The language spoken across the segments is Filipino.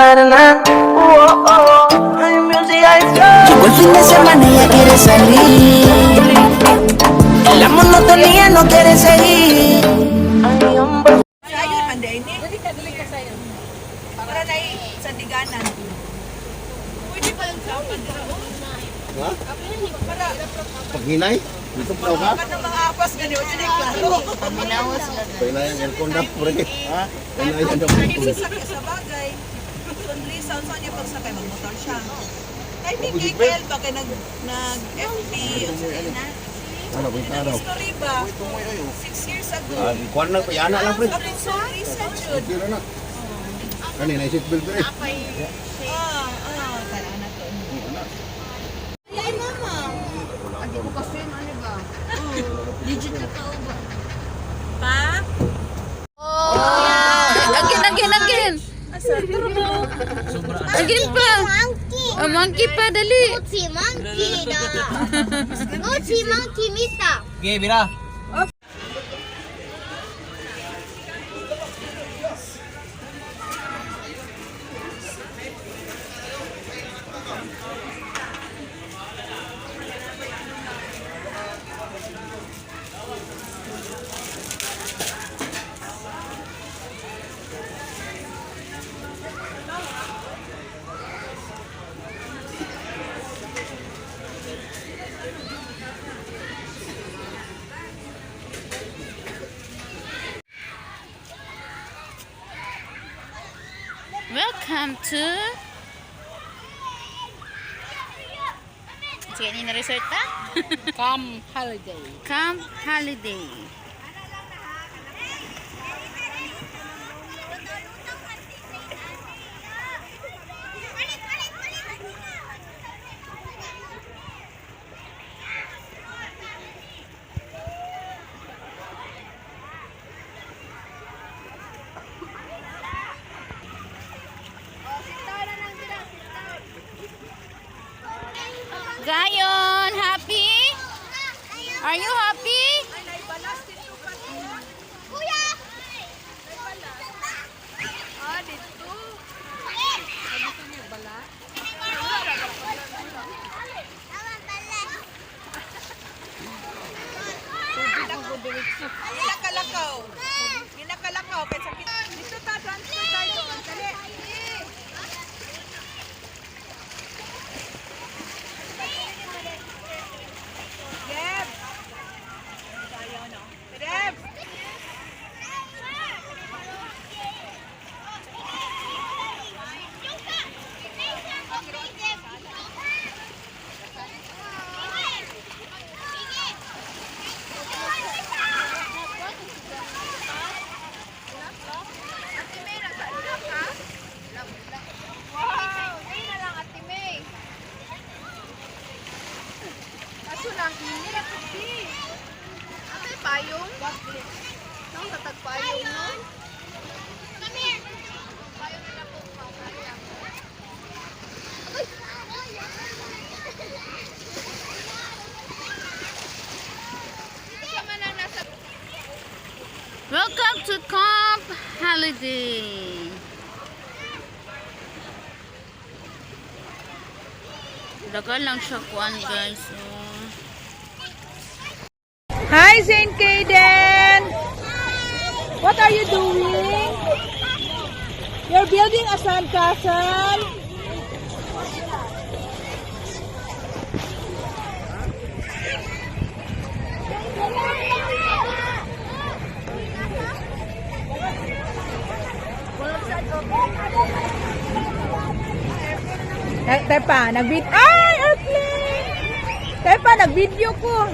Llegó el fin de semana y ella quiere salir. La monotonía no quiere seguir. Sayon man din eh. Dali ka sayon. Para na sa diganan. Pwede pa lang sa Ha? para Paghinay? Dito pa ka? para mga apas gani o dili klaro. Paminawas lang. Paghinay ang aircon na pre. Ha? Paghinay ang aircon. Sakay sa bagay. Sunrisa unsa niya pagsakay magmotor siya. Ay ni KKL ba kay nag FB unsa na. Ano ba ito ano? History ba? 6 years ago. Kuwan na pa yana lang pre. Kapit Sunrisa jud. Tira na. Kanina isip belt pre. Tara na to. Ay mama. Agi ko kasi ano ba? Digital ka ba? Pa? Again. Again pa. Monkey pa, dali. Si monkey da. Oh, si monkey mita. Okay, Bira. Welcome to sige, ini na resort ta? Come holiday. Camp Holiday. Gayon, happy? Are you happy? Kuya! Ginakalakaw kay sa dito ta transfer tayo doon. Dali. Deb. Ayaw no. Deb. Welcome to Camp Holiday. Dagan lang siya kuan, guys. Hi, Saint Kaden! What are you doing? You're building a sandcastle? Tepa, nag-video. Ay, airplane! Tepa, nag-video ko.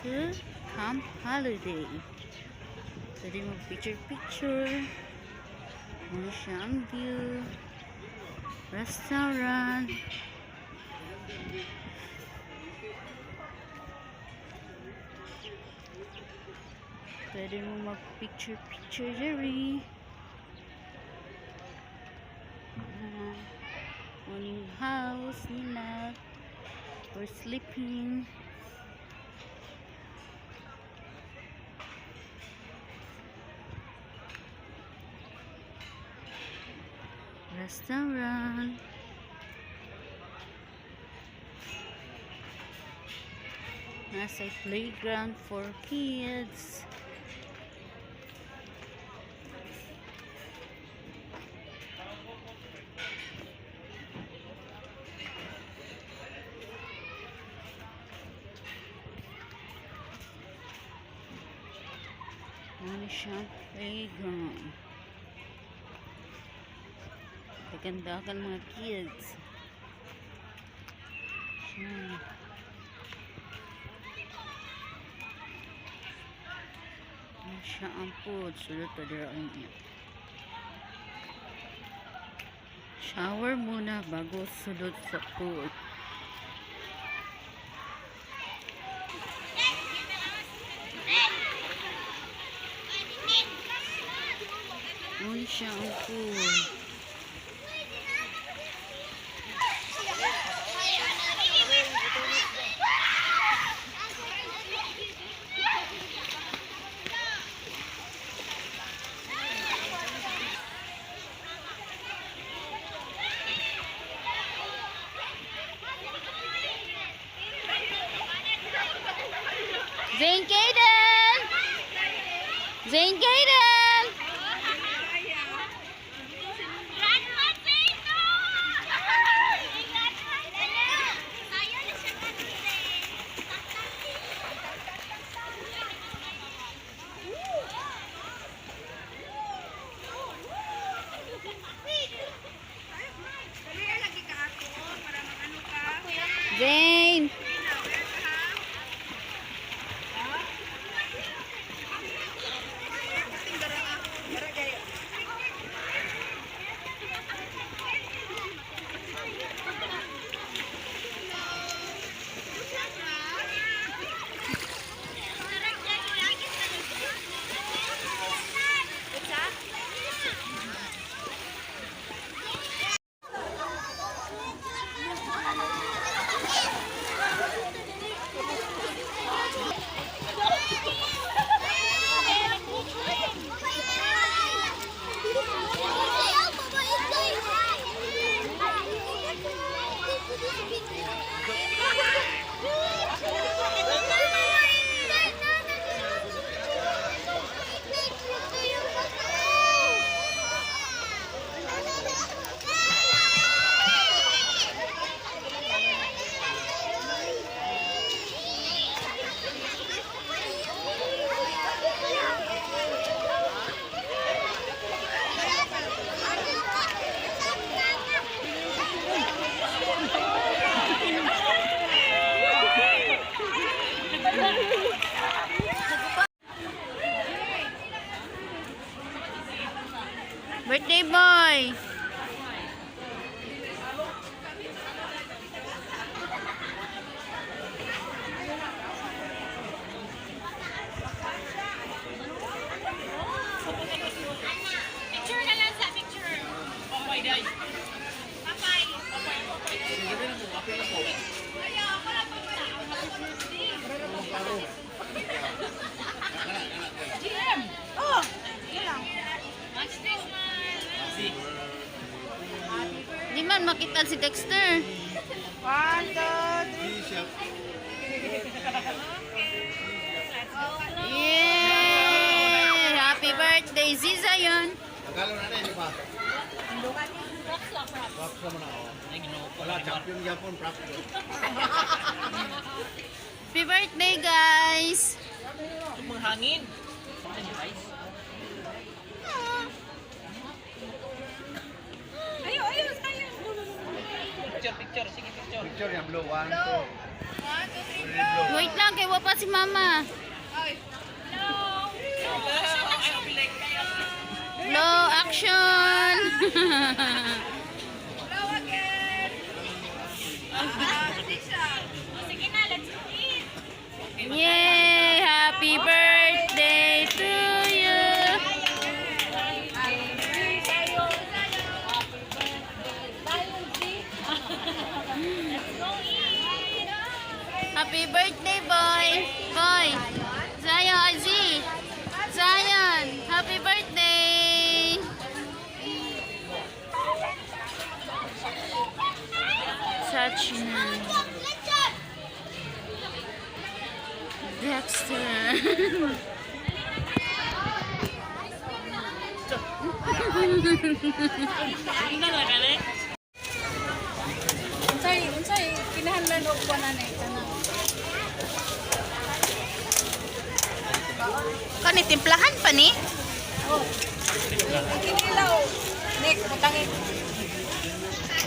to Camp Holiday. Pwede mo picture-picture. Ano siya ang view. Restaurant. Pwede mo mag-picture-picture diri. Morning house nila for sleeping. Restaurant. Nasa playground for kids. Ano siyang playground. Kagandahan mga kids. Siya. Ano siya ang food. Sulot pa diraon niya. Shower muna bago sulot sa food. Ano siya ang food. Zane Kaden! Zane Kaden! Zane! Birthday boy! Picture na lang sa picture. Papay, guys. Papay. Ayaw, ako lang papay. GM! Oh! Yan. Watch this one. Di man makita si Dexter. 1, 2, 3. Yay! Happy birthday, Ziza yun. Tagalo na rin, di ba? Props naman ako. Wala, champion Japon, props. Happy birthday, guys! Menghangin. Ayo, ayo, sayang. Picture, picture. Sige, picture. Picture yang blue, 1, 2. Wait lang, kay wapa si mama. Blow action. Sige na, let's eat. Yay! Happy birthday to you. Happy birthday, boy. Boy. Zion, Azi. Zion, happy birthday. Sachina. Dexter. Unsay kinahanglan og banana kanang. Kani timplahan pa ni? Kinilaw. Nick, mutangin.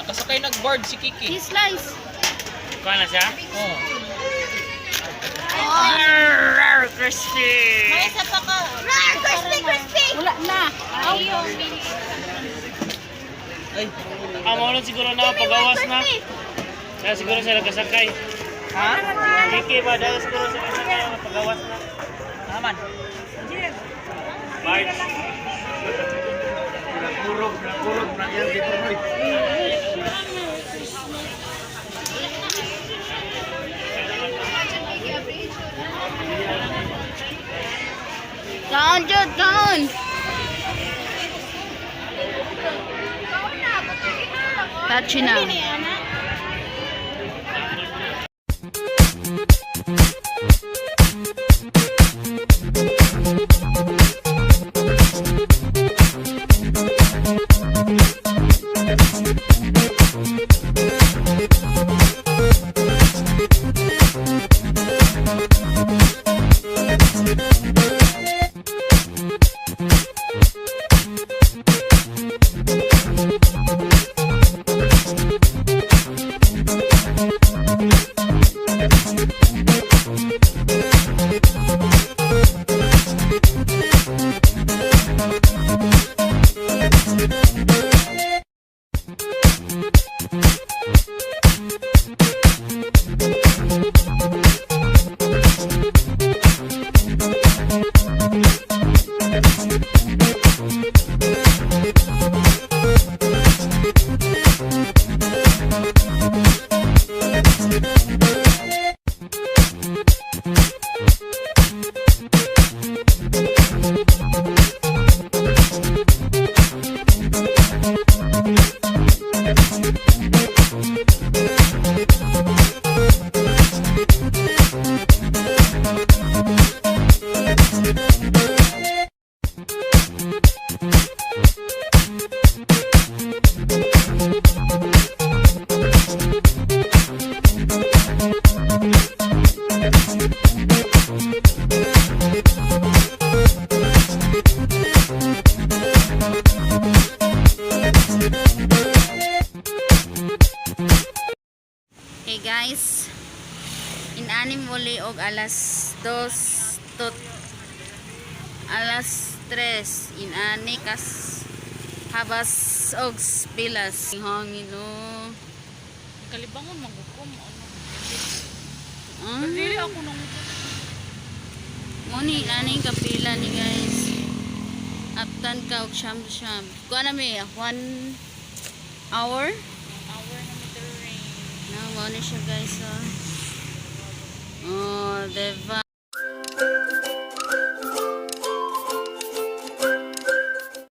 Nakasakay nag-board si Kiki. Slice. Kuha na siya? Oo. Crispy. May isa pa ka. Crispy! Wala na. Ayun. Ay, maulog siguro na pagawas na. Kaya siguro siya nagkasakay. Ha? Kiki ba? Dahil siguro siya nagkasakay na pagawas na. Naman. Bye. Nagkurog na yan dito, Roy. Kaon, Jud, kaon. Tachi na. Hey guys, inanim muli og alas 2 tot alas 3 inani kas habas og pilas hangin oh. Kalibangon magukom. Ah, Dili ako nang muni nani kapila ni guys. Aptan ka og sham. Kuha na mi 1 hour. hour na meter rain. Na mo ni siya guys oh.